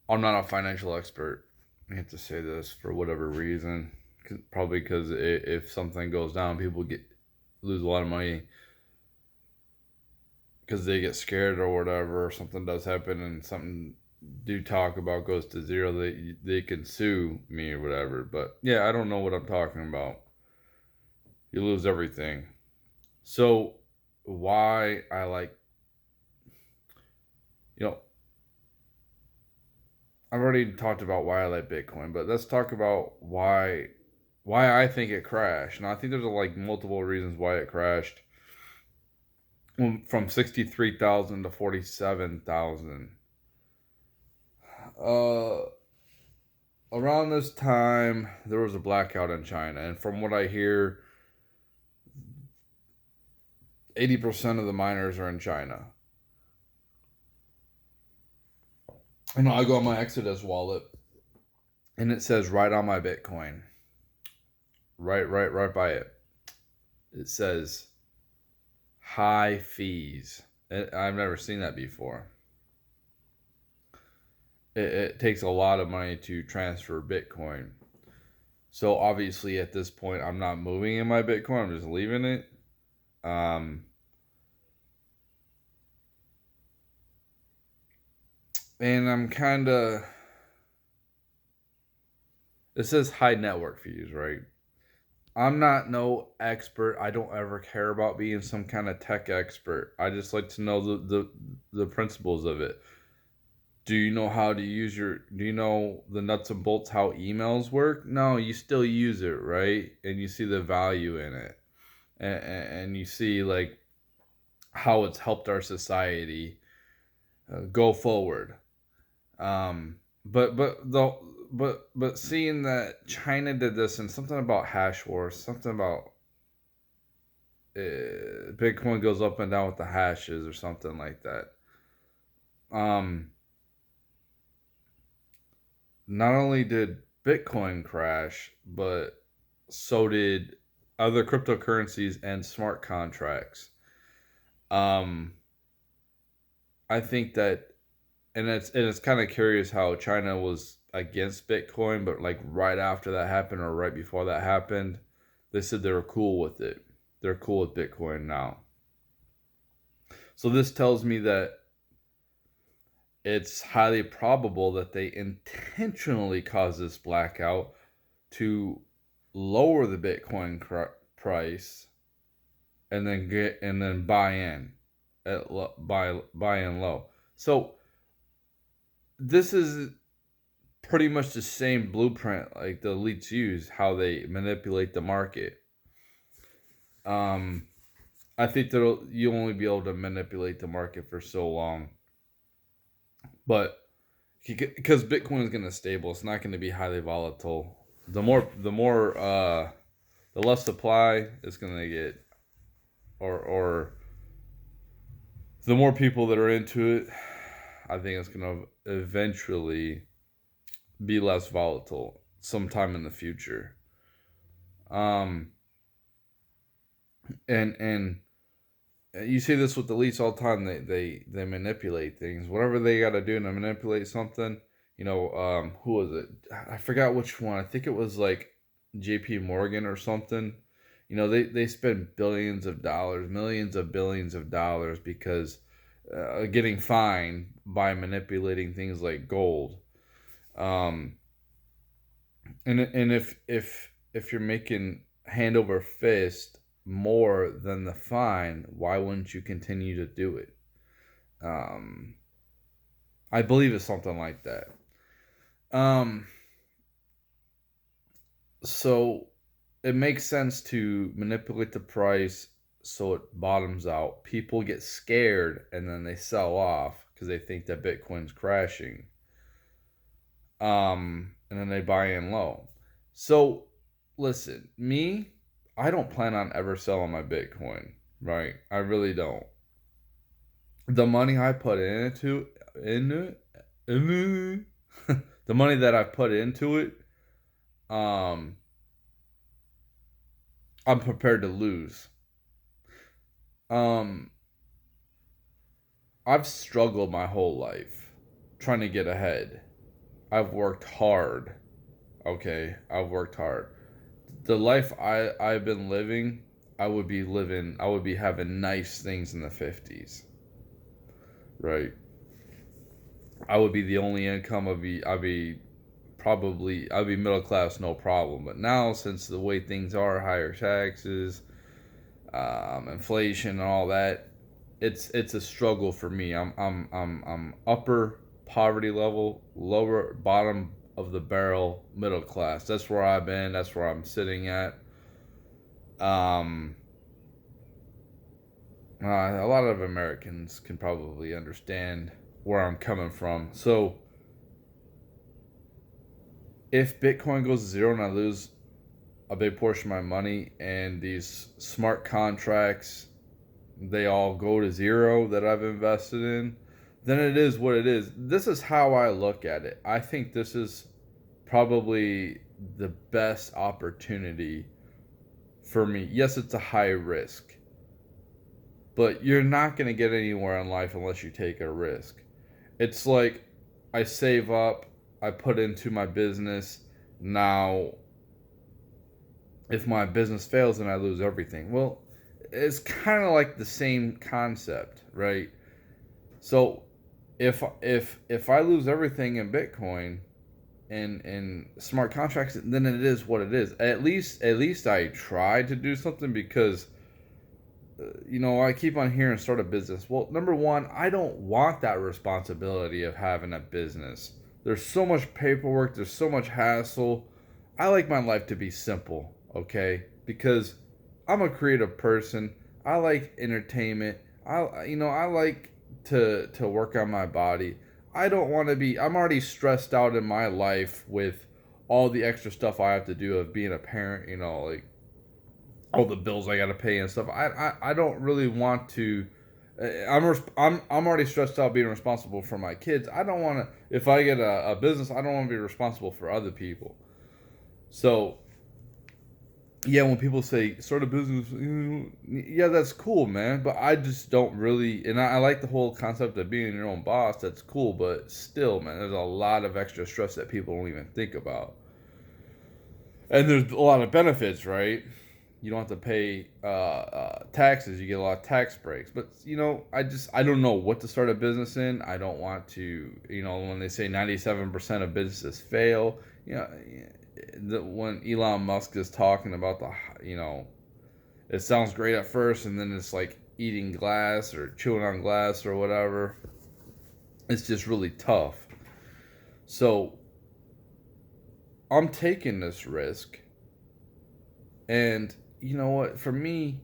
I'm not a financial expert. I have to say this for whatever reason. Probably because if something goes down, people get lose a lot of money because they get scared or whatever. Or something does happen and something do talk about goes to zero. They can sue me or whatever. But yeah, I don't know what I'm talking about. You lose everything. So why I like you know I've already talked about why I like Bitcoin, but let's talk about why I think it crashed. And I think there's like multiple reasons why it crashed. From 63,000 to 47,000. Uh Around this time there was a blackout in China, and from what I hear, 80% of the miners are in China. And I go on my Exodus wallet and it says right on my Bitcoin, right by it. It says high fees. I've never seen that before. It takes a lot of money to transfer Bitcoin. So obviously at this point, I'm not moving in my Bitcoin. I'm just leaving it. Um, and I'm kind of. It says high network fees, right? I'm not no expert. I don't ever care about being some kind of tech expert. I just like to know the principles of it. Do you know how to use your do you know the nuts and bolts how emails work? No, you still use it, right? And you see the value in it. And you see like how it's helped our society go forward. But seeing that China did this and something about hash wars, something about Bitcoin goes up and down with the hashes or something like that. Um, Not only did Bitcoin crash, but so did other cryptocurrencies and smart contracts. Um, I think that, and it's kind of curious how China was against Bitcoin, but like right after that happened or right before that happened, they said they were cool with it. They're cool with Bitcoin now. So this tells me that it's highly probable that they intentionally caused this blackout to lower the Bitcoin price and then buy in buy in low. So this is pretty much the same blueprint like the elites use, how they manipulate the market. Um, I think that you'll only be able to manipulate the market for so long, but because Bitcoin is going to stable, it's not going to be highly volatile. The less supply it's going to get, or the more people that are into it, I think it's going to eventually be less volatile sometime in the future. Um, and you see this with the elites all the time. They manipulate things, whatever they got to do to manipulate something. Who was it? I forgot which one. I think it was like J.P. Morgan or something. They spend billions of dollars, millions of billions of dollars because getting fined by manipulating things like gold. Um, and if you're making hand over fist more than the fine, why wouldn't you continue to do it? Um, I believe it's something like that. Um, so it makes sense to manipulate the price so it bottoms out. People get scared and then they sell off because they think that Bitcoin's crashing. And then they buy in low. So listen, me, I don't plan on ever selling my Bitcoin, right? I really don't. The money I put into it, the money that I put into it, um, I'm prepared to lose. Um, I've struggled my whole life trying to get ahead. I've worked hard. Okay, I've worked hard. The life I've been living, I would be having nice things in the 50s, right? I would be the only income. I'd be middle class, no problem. But now, since the way things are, higher taxes, inflation, and all that, it's a struggle for me. I'm upper poverty level, lower bottom of the barrel, middle class. That's where I've been. That's where I'm sitting at. Um, a lot of Americans can probably understand where I'm coming from. So if Bitcoin goes to zero and I lose a big portion of my money, and these smart contracts they all go to zero that I've invested in, then it is what it is. This is how I look at it. I think this is probably the best opportunity for me. Yes, it's a high risk, but you're not going to get anywhere in life unless you take a risk. It's like I save up, I put into my business. Now, if my business fails and I lose everything, well, it's kind of like the same concept, right? So, if I lose everything in Bitcoin and smart contracts, then it is what it is. At least I tried to do something because I keep on hearing start a business. Well, number one, I don't want that responsibility of having a business. There's so much paperwork, there's so much hassle. I like my life to be simple, okay? Because I'm a creative person. I like entertainment. I like to work on my body. I don't want to be I'm already stressed out in my life with all the extra stuff I have to do of being a parent, like all the bills I got to pay and stuff. I don't really want to. I'm already stressed out being responsible for my kids. I don't want to. If I get a business, I don't want to be responsible for other people. So yeah, when people say start a business, yeah, that's cool, man. But I just don't really, and I like the whole concept of being your own boss. That's cool, but still, man, there's a lot of extra stress that people don't even think about. And there's a lot of benefits, right? You don't have to pay taxes. You get a lot of tax breaks. But I don't know what to start a business in. I don't want to. When they say 97% of businesses fail, when Elon Musk is talking about it sounds great at first, and then it's like eating glass or chewing on glass or whatever. It's just really tough. So I'm taking this risk, and you know what? For me,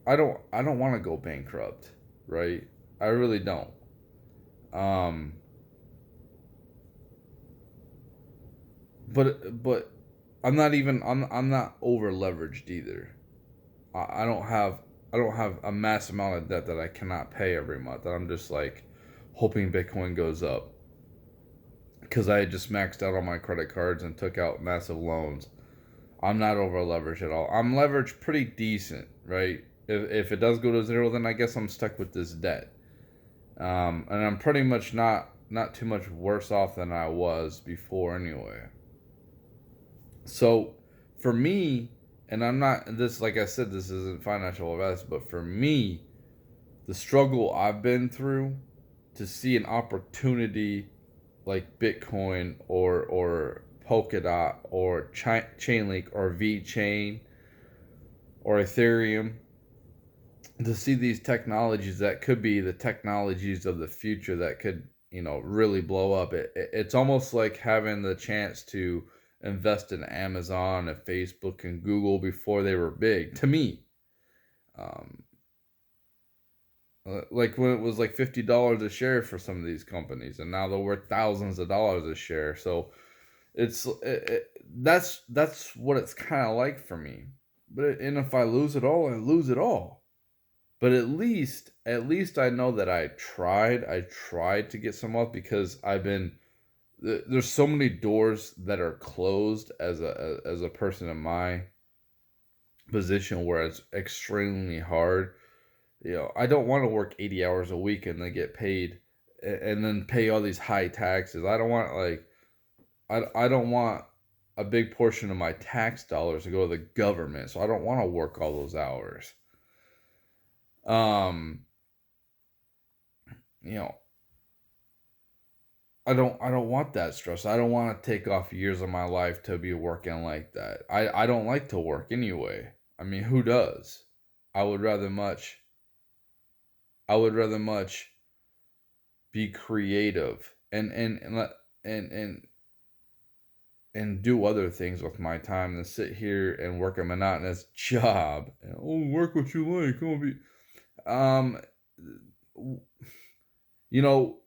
I don't want to go bankrupt, right? I really don't. Um, but I'm not over leveraged either. I don't have a mass amount of debt that I cannot pay every month. That I'm just like hoping Bitcoin goes up because I had just maxed out on my credit cards and took out massive loans. I'm not over leveraged at all. I'm leveraged pretty decent, right? If it does go to zero, then I guess I'm stuck with this debt. And I'm pretty much not too much worse off than I was before anyway. So for me, and I'm not this like I said, this isn't financial advice, but for me, the struggle I've been through to see an opportunity like Bitcoin or Polkadot or Chainlink or VeChain or Ethereum, to see these technologies that could be the technologies of the future that could really blow up. It's almost like having the chance to invest in Amazon and Facebook and Google before they were big to me. um, like when it was like $50 a share for some of these companies, and now they're worth thousands of dollars a share. So that's what it's kind of like for me. And if I lose it all, I lose it all. But at least I know that I tried to get some wealth, because there's so many doors that are closed as a person in my position where it's extremely hard. I don't want to work 80 hours a week and then get paid and then pay all these high taxes. I don't want, like, I don't want a big portion of my tax dollars to go to the government, so I don't want to work all those hours. Um, you know, I don't want that stress. I don't want to take off years of my life to be working like that. I don't like to work anyway. I mean, who does? I would rather much I would rather much be creative and do other things with my time than sit here and work a monotonous job. Oh, work what you like. Come be um you know,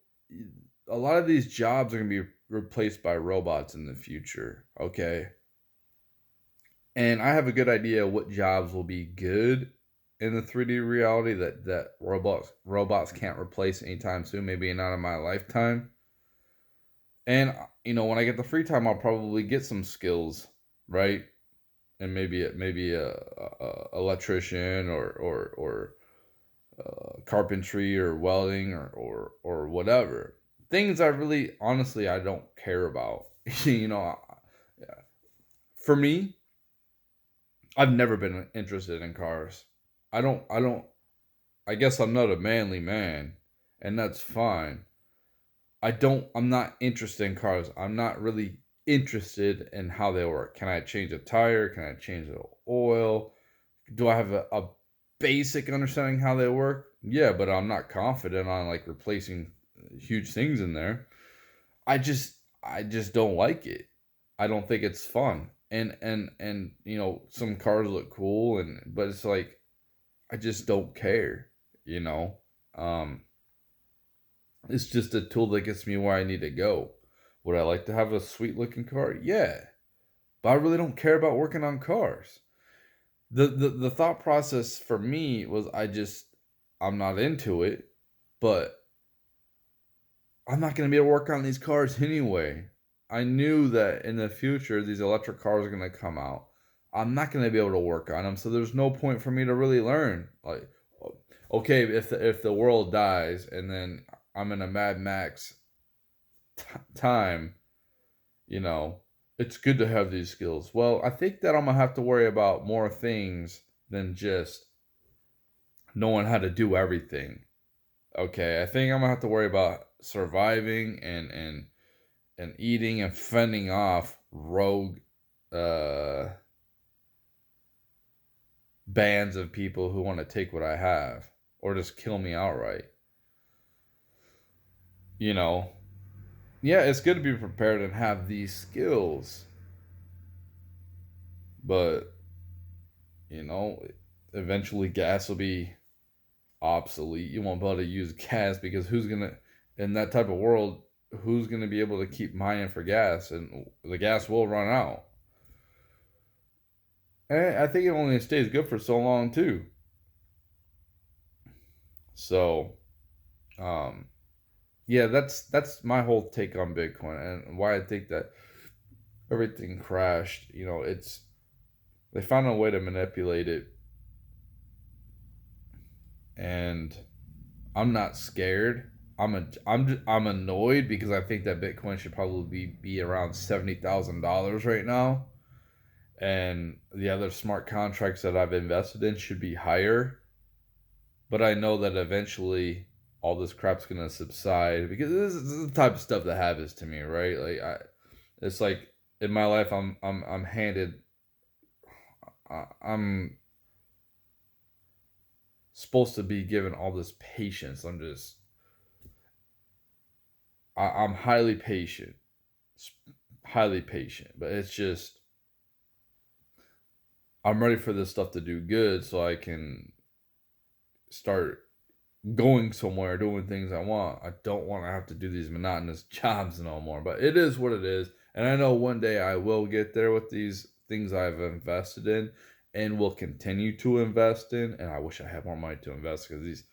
a lot of these jobs are going to be replaced by robots in the future, okay? And I have a good idea what jobs will be good in the 3D reality that robots can't replace anytime soon, maybe not in my lifetime. And when I get the free time, I'll probably get some skills, right? And maybe a electrician or carpentry or welding or whatever things I really honestly I don't care about. you know, for me, I've never been interested in cars. I don't. I guess I'm not a manly man, and that's fine. I'm not interested in cars. I'm not really interested in how they work. Can I change a tire? Can I change the oil? Do I have a basic understanding how they work? Yeah, but I'm not confident on like replacing huge things in there. I just don't like it. I don't think it's fun. And some cars look cool but it's like I just don't care, you know. Um it's just a tool that gets me where I need to go. Would I like to have a sweet looking car? Yeah. But I really don't care about working on cars. The thought process for me was I'm not into it, but I'm not going to be able to work on these cars anyway. I knew that in the future these electric cars are going to come out. I'm not going to be able to work on them, so there's no point for me to really learn. Like, okay, if the world dies and then I'm in a Mad Max time, you know, it's good to have these skills. Well, I think that I'm gonna have to worry about more things than just knowing how to do everything. Okay, I think I'm gonna have to worry about surviving and eating and fending off rogue uh bands of people who want to take what I have or just kill me outright. You know, yeah, it's good to be prepared and have these skills, but you know, eventually gas will be obsolete. You won't be able to use gas because in that type of world, who's gonna be able to keep mining for gas, and the gas will run out. And I think it only stays good for so long too. So, um, yeah, that's my whole take on Bitcoin and why I think that everything crashed. It's they found a way to manipulate it, and I'm not scared. I'm annoyed because I think that Bitcoin should probably be around $70,000 right now, and the other smart contracts that I've invested in should be higher. But I know that eventually all this crap's gonna subside because this is the type of stuff that happens to me, right? It's like in my life, I'm handed, I'm supposed to be given all this patience. I'm highly patient, highly patient, but it's just I'm ready for this stuff to do good so I can start going somewhere, doing things I want. I don't want to have to do these monotonous jobs no more, but it is what it is. And I know one day I will get there with these things I've invested in and will continue to invest in. And I wish I had more money to invest because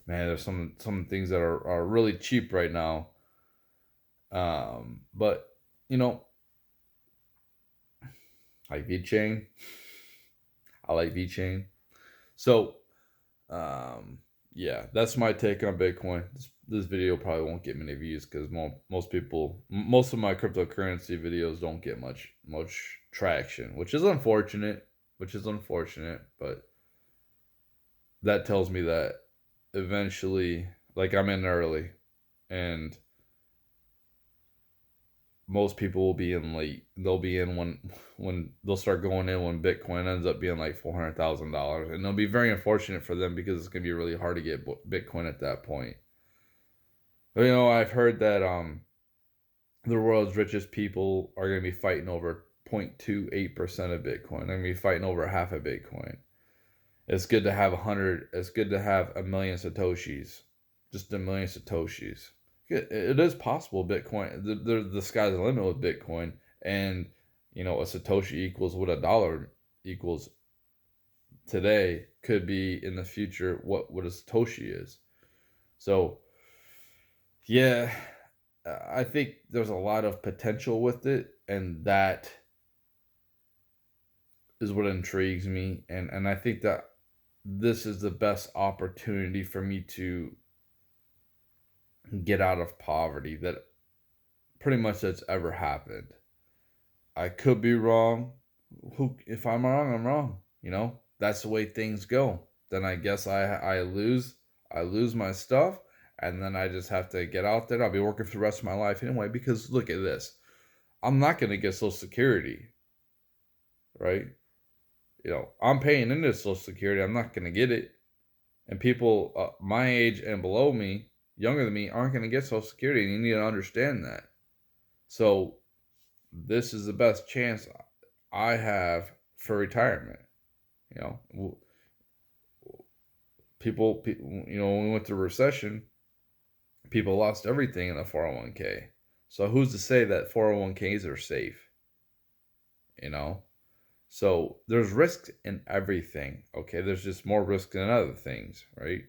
there's some things that are really cheap right now. But you know, like VeChain, I like VeChain. So, yeah, that's my take on Bitcoin. this video probably won't get many views because most people, most of my cryptocurrency videos don't get much traction, which is unfortunate. But that tells me that eventually, like, I'm in early, and most people will be in late. They'll be in when they'll start going in when Bitcoin ends up being like $400,000, and it'll be very unfortunate for them because it's gonna be really hard to get Bitcoin at that point. But, I've heard that the world's richest people are gonna be fighting over 0.28% of Bitcoin. They're gonna be fighting over half of Bitcoin. It's good to have 100. It's good to have a million satoshis, just a million satoshis. It is possible. Bitcoin, the sky's the limit with Bitcoin, and a satoshi equals what a dollar equals today could be in the future. What a satoshi is. So, yeah, I think there's a lot of potential with it, and that is what intrigues me, and I think that this is the best opportunity for me to get out of poverty that pretty much that's ever happened. I could be wrong. If I'm wrong, I'm wrong. That's the way things go. Then I guess I lose my stuff, and then I just have to get out there. I'll be working for the rest of my life anyway, because look at this. I'm not going to get Social Security, right? I'm paying into Social Security. I'm not going to get it. And people my age and below me, younger than me, aren't going to get Social Security, and you need to understand that. So this is the best chance I have for retirement. People, when we went through recession, people lost everything in the 401k. So who's to say that 401ks are safe? So there's risk in everything. Okay, there's just more risk than other things, right?